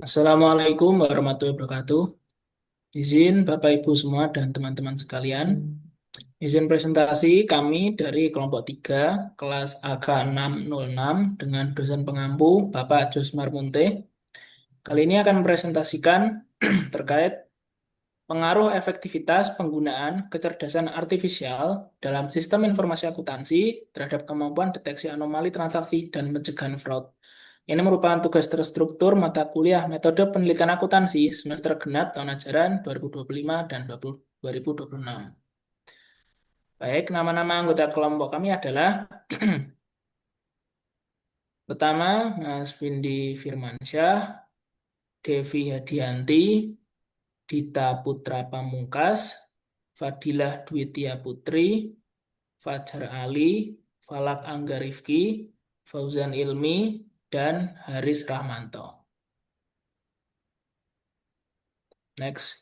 Assalamualaikum warahmatullahi wabarakatuh. Izin Bapak Ibu semua dan teman-teman sekalian. Izin presentasi kami dari kelompok 3 kelas AK606 dengan dosen pengampu Bapak Josmar Munte. Kali ini akan mempresentasikan terkait pengaruh efektivitas penggunaan kecerdasan artifisial dalam sistem informasi akuntansi terhadap kemampuan deteksi anomali transaksi dan pencegahan fraud. Ini merupakan tugas terstruktur mata kuliah Metode Penelitian Akuntansi semester genap tahun ajaran 2025 dan 2026. Baik, nama-nama anggota kelompok kami adalah pertama Mas Vindi Firmansyah, Devi Hadianti, Dita Putra Pamungkas, Fadilah Dwitia Putri, Fajar Ali, Falak Anggarifki, Fauzan Ilmi, dan Haris Rahmanto. Next.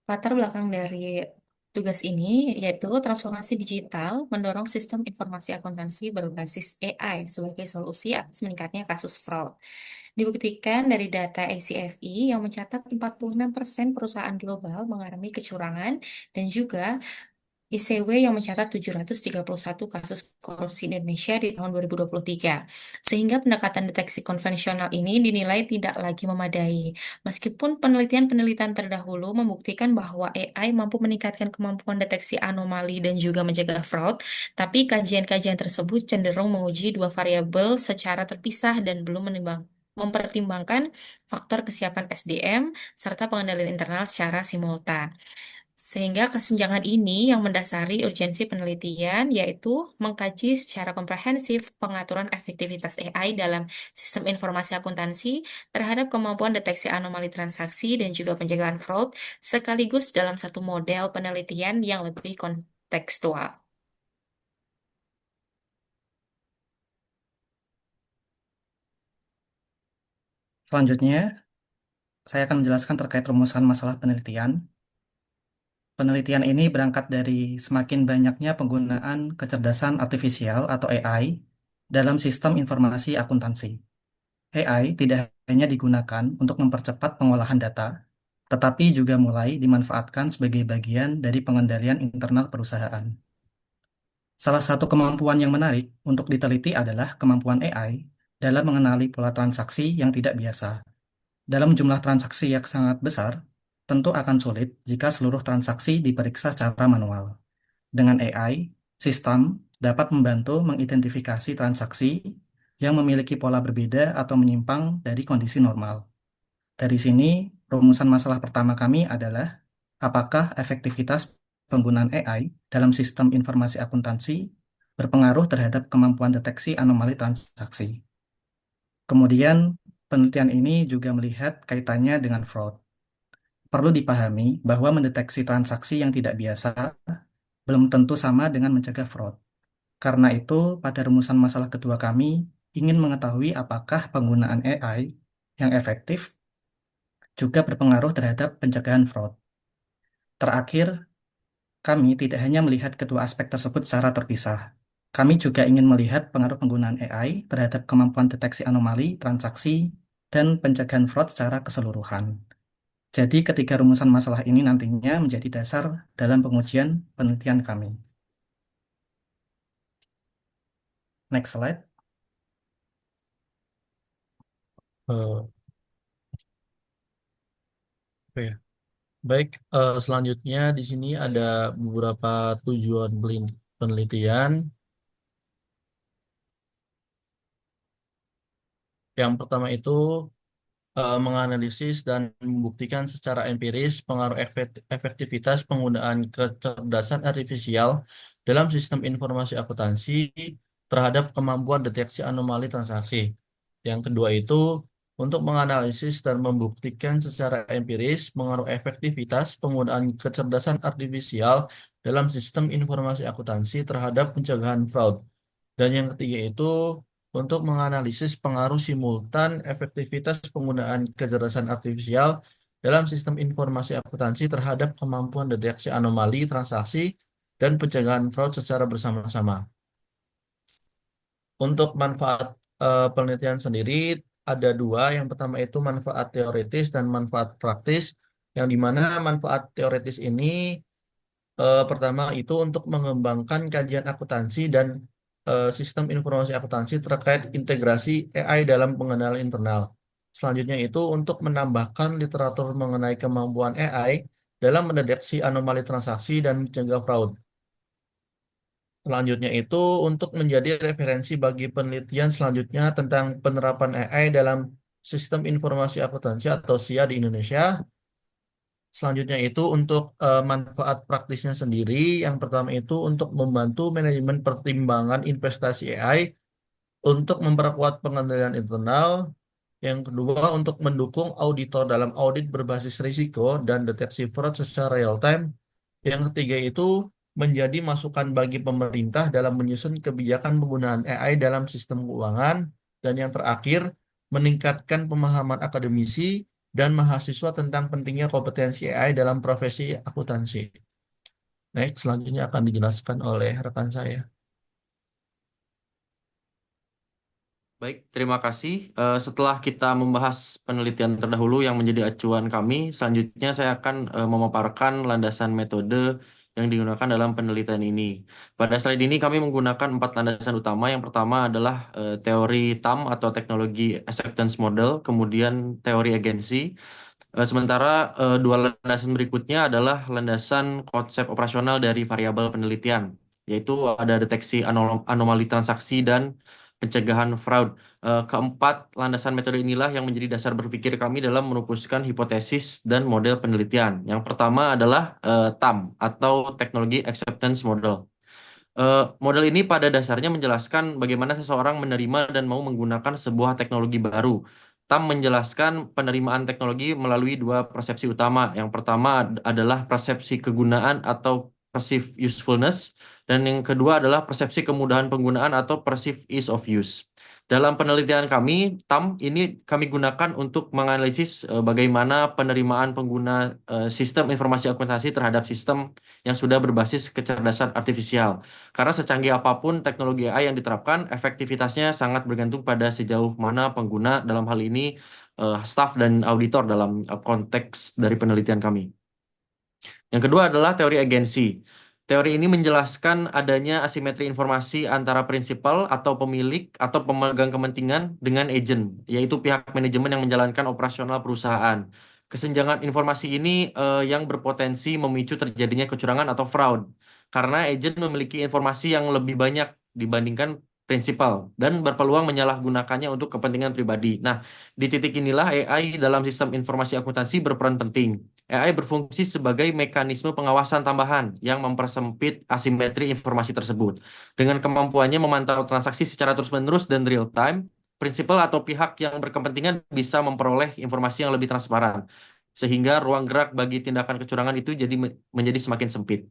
Latar belakang dari tugas ini yaitu transformasi digital mendorong sistem informasi akuntansi berbasis AI sebagai solusi atas meningkatnya kasus fraud. Dibuktikan dari data ACFI yang mencatat 46% perusahaan global mengalami kecurangan dan juga ICW yang mencatat 731 kasus korupsi di Indonesia di tahun 2023. Sehingga pendekatan deteksi konvensional ini dinilai tidak lagi memadai. Meskipun penelitian-penelitian terdahulu membuktikan bahwa AI mampu meningkatkan kemampuan deteksi anomali dan juga mencegah fraud, tapi kajian-kajian tersebut cenderung menguji dua variabel secara terpisah dan belum mempertimbangkan faktor kesiapan SDM serta pengendalian internal secara simultan. Sehingga kesenjangan ini yang mendasari urgensi penelitian, yaitu mengkaji secara komprehensif pengaturan efektivitas AI dalam sistem informasi akuntansi terhadap kemampuan deteksi anomali transaksi dan juga pencegahan fraud, sekaligus dalam satu model penelitian yang lebih kontekstual. Selanjutnya, saya akan menjelaskan terkait rumusan masalah penelitian. Penelitian ini berangkat dari semakin banyaknya penggunaan kecerdasan artifisial atau AI dalam sistem informasi akuntansi. AI tidak hanya digunakan untuk mempercepat pengolahan data, tetapi juga mulai dimanfaatkan sebagai bagian dari pengendalian internal perusahaan. Salah satu kemampuan yang menarik untuk diteliti adalah kemampuan AI dalam mengenali pola transaksi yang tidak biasa. Dalam jumlah transaksi yang sangat besar, tentu akan sulit jika seluruh transaksi diperiksa secara manual. Dengan AI, sistem dapat membantu mengidentifikasi transaksi yang memiliki pola berbeda atau menyimpang dari kondisi normal. Dari sini, rumusan masalah pertama kami adalah apakah efektivitas penggunaan AI dalam sistem informasi akuntansi berpengaruh terhadap kemampuan deteksi anomali transaksi. Kemudian, penelitian ini juga melihat kaitannya dengan fraud. Perlu dipahami bahwa mendeteksi transaksi yang tidak biasa belum tentu sama dengan mencegah fraud. Karena itu, pada rumusan masalah kedua kami ingin mengetahui apakah penggunaan AI yang efektif juga berpengaruh terhadap pencegahan fraud. Terakhir, kami tidak hanya melihat kedua aspek tersebut secara terpisah. Kami juga ingin melihat pengaruh penggunaan AI terhadap kemampuan deteksi anomali, transaksi, dan pencegahan fraud secara keseluruhan. Jadi ketiga rumusan masalah ini nantinya menjadi dasar dalam pengujian penelitian kami. Next slide. Eh, oke. Baik, selanjutnya di sini ada beberapa tujuan penelitian. Yang pertama itu menganalisis dan membuktikan secara empiris pengaruh efektivitas penggunaan kecerdasan artifisial dalam sistem informasi akuntansi terhadap kemampuan deteksi anomali transaksi. Yang kedua itu untuk menganalisis dan membuktikan secara empiris pengaruh efektivitas penggunaan kecerdasan artifisial dalam sistem informasi akuntansi terhadap pencegahan fraud. Dan yang ketiga itu untuk menganalisis pengaruh simultan efektivitas penggunaan kecerdasan artifisial dalam sistem informasi akuntansi terhadap kemampuan deteksi anomali transaksi dan pencegahan fraud secara bersama-sama. Untuk manfaat penelitian sendiri ada dua. Yang pertama itu manfaat teoritis dan manfaat praktis. Yang dimana manfaat teoritis ini pertama itu untuk mengembangkan kajian akuntansi dan sistem informasi akuntansi terkait integrasi AI dalam pengenalan internal. Selanjutnya itu untuk menambahkan literatur mengenai kemampuan AI dalam mendeteksi anomali transaksi dan mencegah fraud. Selanjutnya itu untuk menjadi referensi bagi penelitian selanjutnya tentang penerapan AI dalam sistem informasi akuntansi atau SIA di Indonesia. Selanjutnya itu untuk manfaat praktisnya sendiri. Yang pertama itu untuk membantu manajemen pertimbangan investasi AI untuk memperkuat pengendalian internal. Yang kedua untuk mendukung auditor dalam audit berbasis risiko dan deteksi fraud secara real time. Yang ketiga itu menjadi masukan bagi pemerintah dalam menyusun kebijakan penggunaan AI dalam sistem keuangan. Dan yang terakhir, meningkatkan pemahaman akademisi dan mahasiswa tentang pentingnya kompetensi AI dalam profesi akuntansi. Next, selanjutnya akan dijelaskan oleh rekan saya. Baik, terima kasih. Setelah kita membahas penelitian terdahulu yang menjadi acuan kami, selanjutnya saya akan memaparkan landasan metode yang digunakan dalam penelitian ini. Pada slide ini kami menggunakan 4 landasan utama. Yang pertama adalah teori TAM atau Teknologi Acceptance Model, kemudian teori agensi. Sementara dua landasan berikutnya adalah landasan konsep operasional dari variabel penelitian, yaitu ada deteksi anomali transaksi dan pencegahan fraud. Keempat landasan metode inilah yang menjadi dasar berpikir kami dalam merumuskan hipotesis dan model penelitian. Yang pertama adalah TAM atau Technology Acceptance Model. Model ini pada dasarnya menjelaskan bagaimana seseorang menerima dan mau menggunakan sebuah teknologi baru. TAM menjelaskan penerimaan teknologi melalui dua persepsi utama. Yang pertama adalah persepsi kegunaan atau perceived usefulness, dan yang kedua adalah persepsi kemudahan penggunaan atau perceived ease of use. Dalam penelitian kami, TAM ini kami gunakan untuk menganalisis bagaimana penerimaan pengguna sistem informasi akuntansi terhadap sistem yang sudah berbasis kecerdasan artifisial. Karena secanggih apapun teknologi AI yang diterapkan, efektivitasnya sangat bergantung pada sejauh mana pengguna, dalam hal ini staff dan auditor dalam konteks dari penelitian kami. Yang kedua adalah teori agensi. Teori ini menjelaskan adanya asimetri informasi antara prinsipal atau pemilik atau pemegang kepentingan dengan agent, yaitu pihak manajemen yang menjalankan operasional perusahaan. Kesenjangan informasi ini yang berpotensi memicu terjadinya kecurangan atau fraud, karena agent memiliki informasi yang lebih banyak dibandingkan prinsipal dan berpeluang menyalahgunakannya untuk kepentingan pribadi. Nah, di titik inilah AI dalam sistem informasi akuntansi berperan penting. AI berfungsi sebagai mekanisme pengawasan tambahan yang mempersempit asimetri informasi tersebut. Dengan kemampuannya memantau transaksi secara terus-menerus dan real-time, prinsipal atau pihak yang berkepentingan bisa memperoleh informasi yang lebih transparan, sehingga ruang gerak bagi tindakan kecurangan itu menjadi semakin sempit.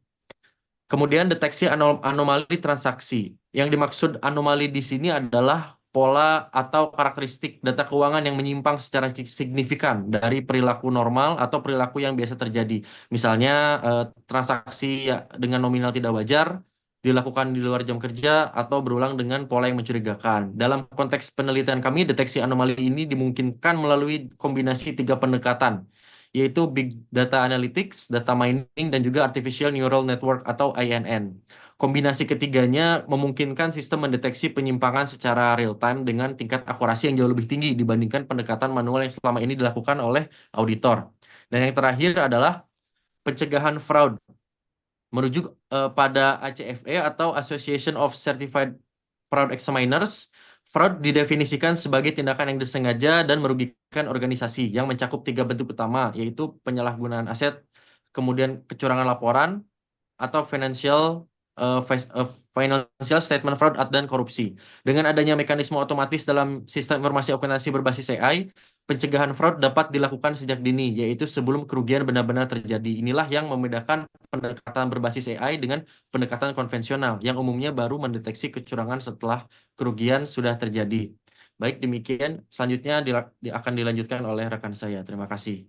Kemudian deteksi anomali transaksi. Yang dimaksud anomali di sini adalah pola atau karakteristik data keuangan yang menyimpang secara signifikan dari perilaku normal atau perilaku yang biasa terjadi. Misalnya transaksi dengan nominal tidak wajar dilakukan di luar jam kerja atau berulang dengan pola yang mencurigakan. Dalam konteks penelitian kami, deteksi anomali ini dimungkinkan melalui kombinasi 3 pendekatan, yaitu Big Data Analytics, Data Mining, dan juga Artificial Neural Network atau INN. Kombinasi ketiganya memungkinkan sistem mendeteksi penyimpangan secara real-time dengan tingkat akurasi yang jauh lebih tinggi dibandingkan pendekatan manual yang selama ini dilakukan oleh auditor. Dan yang terakhir adalah pencegahan fraud. Merujuk pada ACFE atau Association of Certified Fraud Examiners, fraud didefinisikan sebagai tindakan yang disengaja dan merugikan organisasi yang mencakup 3 bentuk utama, yaitu penyalahgunaan aset, kemudian kecurangan laporan, atau financial statement fraud dan korupsi. Dengan adanya mekanisme otomatis dalam sistem informasi akuntansi berbasis AI, pencegahan fraud dapat dilakukan sejak dini, yaitu sebelum kerugian benar-benar terjadi. Inilah yang membedakan pendekatan berbasis AI dengan pendekatan konvensional, yang umumnya baru mendeteksi kecurangan setelah kerugian sudah terjadi. Baik, demikian. Selanjutnya akan dilanjutkan oleh rekan saya. Terima kasih.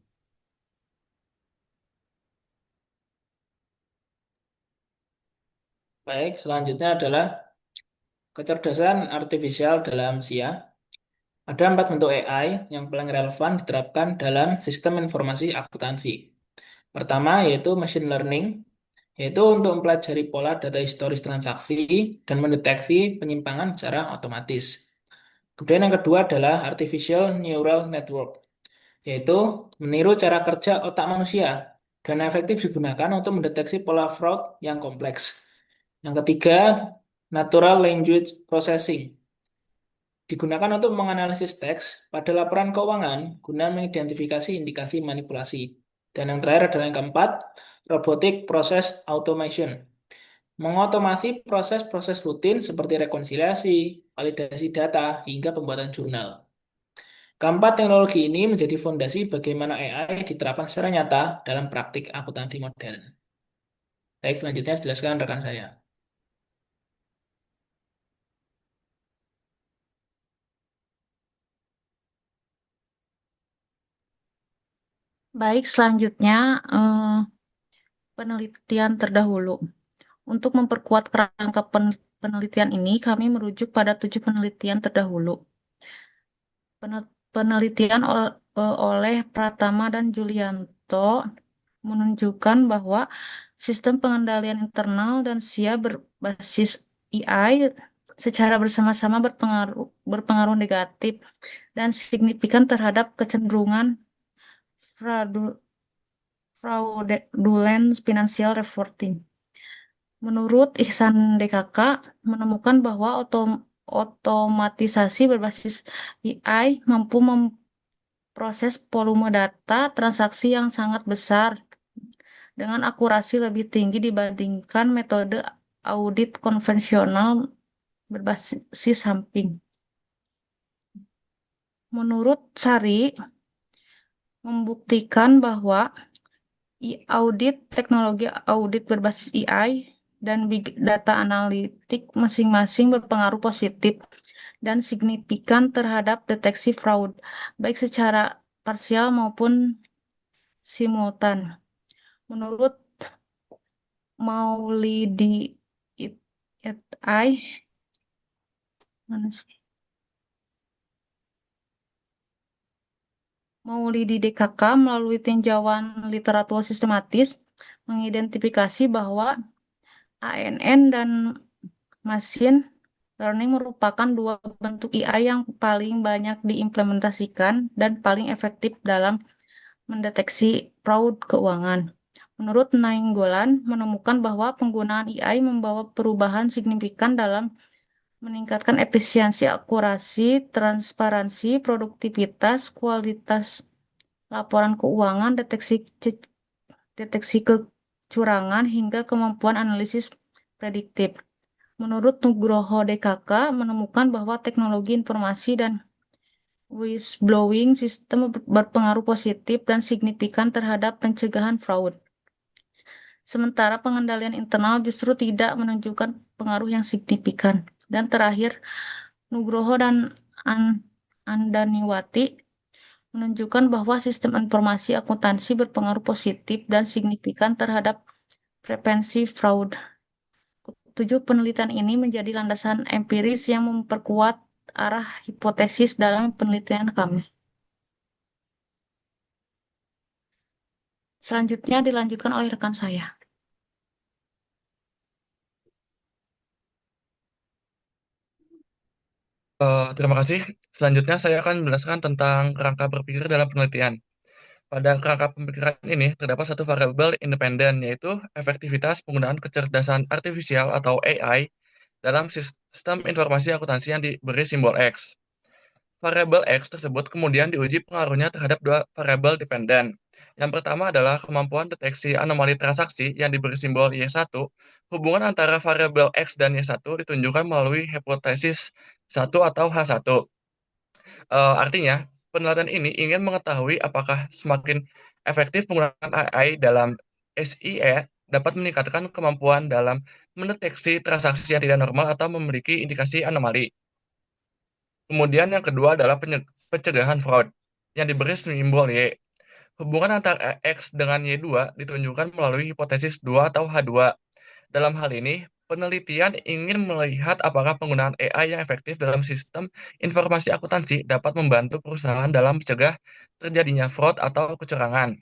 Baik, selanjutnya adalah kecerdasan artifisial dalam SIA. Ada 4 bentuk AI yang paling relevan diterapkan dalam sistem informasi akuntansi. Pertama yaitu machine learning, yaitu untuk mempelajari pola data historis transaksi dan mendeteksi penyimpangan secara otomatis. Kemudian yang kedua adalah artificial neural network, yaitu meniru cara kerja otak manusia dan efektif digunakan untuk mendeteksi pola fraud yang kompleks. Yang ketiga, natural language processing, digunakan untuk menganalisis teks pada laporan keuangan guna mengidentifikasi indikasi manipulasi. Dan yang terakhir adalah yang keempat, robotic process automation, mengotomasi proses-proses rutin seperti rekonsiliasi, validasi data, hingga pembuatan jurnal. Keempat teknologi ini menjadi fondasi bagaimana AI diterapkan secara nyata dalam praktik akuntansi modern. Baik, selanjutnya jelaskan rekan saya. Baik, selanjutnya penelitian terdahulu. Untuk memperkuat kerangka penelitian ini, kami merujuk pada 7 penelitian terdahulu. Penelitian oleh Pratama dan Julianto menunjukkan bahwa sistem pengendalian internal dan SIA berbasis AI secara bersama-sama berpengaruh negatif dan signifikan terhadap kecenderungan fraudulent financial reporting. Menurut Ihsan DKK, menemukan bahwa otomatisasi berbasis AI mampu memproses volume data transaksi yang sangat besar dengan akurasi lebih tinggi dibandingkan metode audit konvensional berbasis samping. Menurut Sari, membuktikan bahwa audit teknologi audit berbasis AI dan big data analitik masing-masing berpengaruh positif dan signifikan terhadap deteksi fraud, baik secara parsial maupun simultan. Menurut Maulidi et al. Mana sih? Maulidi DKK melalui tinjauan literatur sistematis mengidentifikasi bahwa ANN dan machine learning merupakan 2 bentuk AI yang paling banyak diimplementasikan dan paling efektif dalam mendeteksi fraud keuangan. Menurut Nainggolan, menemukan bahwa penggunaan AI membawa perubahan signifikan dalam meningkatkan efisiensi, akurasi, transparansi, produktivitas, kualitas laporan keuangan, deteksi kecurangan, hingga kemampuan analisis prediktif. Menurut Nugroho DKK, menemukan bahwa teknologi informasi dan whistleblowing sistem berpengaruh positif dan signifikan terhadap pencegahan fraud. Sementara pengendalian internal justru tidak menunjukkan pengaruh yang signifikan. Dan terakhir, Nugroho dan Andaniwati menunjukkan bahwa sistem informasi akuntansi berpengaruh positif dan signifikan terhadap prevensi fraud. 7 penelitian ini menjadi landasan empiris yang memperkuat arah hipotesis dalam penelitian kami. Selanjutnya dilanjutkan oleh rekan saya. Terima kasih. Selanjutnya saya akan menjelaskan tentang kerangka berpikir dalam penelitian. Pada kerangka pemikiran ini terdapat satu variabel independen, yaitu efektivitas penggunaan kecerdasan artifisial atau AI dalam sistem informasi akuntansi yang diberi simbol X. Variabel X tersebut kemudian diuji pengaruhnya terhadap 2 variabel dependen. Yang pertama adalah kemampuan deteksi anomali transaksi yang diberi simbol Y1. Hubungan antara variabel X dan Y1 ditunjukkan melalui hipotesis 1 atau H1. Artinya, penelitian ini ingin mengetahui apakah semakin efektif penggunaan AI dalam SIE dapat meningkatkan kemampuan dalam mendeteksi transaksi yang tidak normal atau memiliki indikasi anomali. Kemudian yang kedua adalah pencegahan fraud yang diberi simbol Y. Hubungan antara X dengan Y2 ditunjukkan melalui hipotesis 2 atau H2. Dalam hal ini, penelitian ingin melihat apakah penggunaan AI yang efektif dalam sistem informasi akuntansi dapat membantu perusahaan dalam mencegah terjadinya fraud atau kecurangan.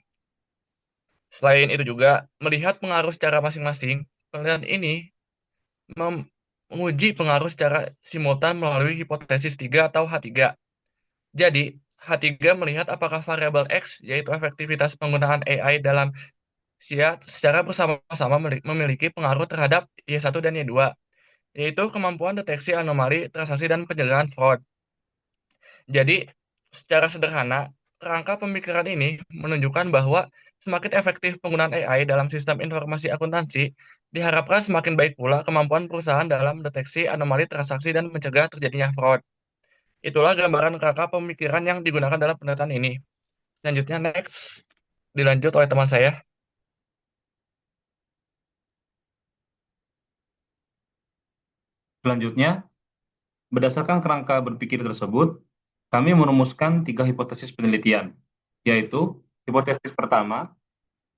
Selain itu juga, melihat pengaruh secara masing-masing, penelitian ini menguji pengaruh secara simultan melalui hipotesis 3 atau H3. Jadi, H3 melihat apakah variabel X, yaitu efektivitas penggunaan AI dalam SIA, secara bersama-sama memiliki pengaruh terhadap Y1 dan Y2, yaitu kemampuan deteksi anomali, transaksi, dan pencegahan fraud. Jadi, secara sederhana, kerangka pemikiran ini menunjukkan bahwa semakin efektif penggunaan AI dalam sistem informasi akuntansi, diharapkan semakin baik pula kemampuan perusahaan dalam mendeteksi anomali transaksi dan mencegah terjadinya fraud. Itulah gambaran kerangka pemikiran yang digunakan dalam penelitian ini. Selanjutnya, next, dilanjut oleh teman saya. Selanjutnya, berdasarkan kerangka berpikir tersebut, kami merumuskan 3 hipotesis penelitian, yaitu hipotesis pertama,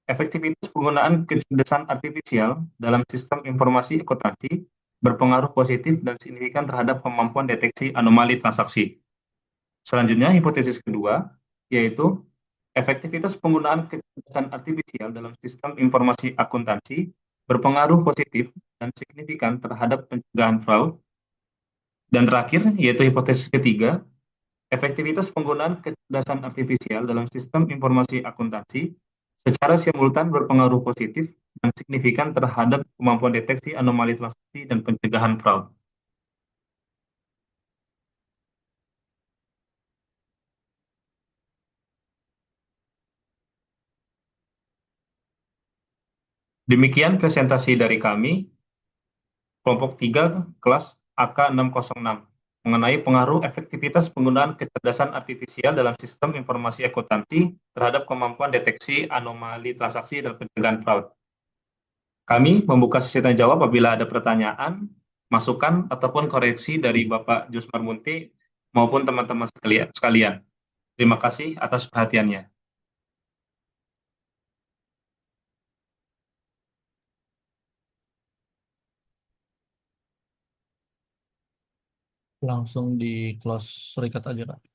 efektivitas penggunaan kecerdasan artifisial dalam sistem informasi akuntansi berpengaruh positif dan signifikan terhadap kemampuan deteksi anomali transaksi. Selanjutnya, hipotesis kedua, yaitu efektivitas penggunaan kecerdasan artifisial dalam sistem informasi akuntansi berpengaruh positif dan signifikan terhadap pencegahan fraud. Dan terakhir, yaitu hipotesis ketiga, efektivitas penggunaan kecerdasan artifisial dalam sistem informasi akuntansi secara simultan berpengaruh positif dan signifikan terhadap kemampuan deteksi anomali transaksi dan pencegahan fraud. Demikian presentasi dari kami, kelompok 3 kelas AK606, mengenai pengaruh efektivitas penggunaan kecerdasan artifisial dalam sistem informasi akuntansi terhadap kemampuan deteksi anomali transaksi dan pencegahan fraud. Kami membuka sesi tanya jawab apabila ada pertanyaan, masukan, ataupun koreksi dari Bapak Jusmar Munti maupun teman-teman sekalian. Terima kasih atas perhatiannya. Langsung di close record aja, Kak.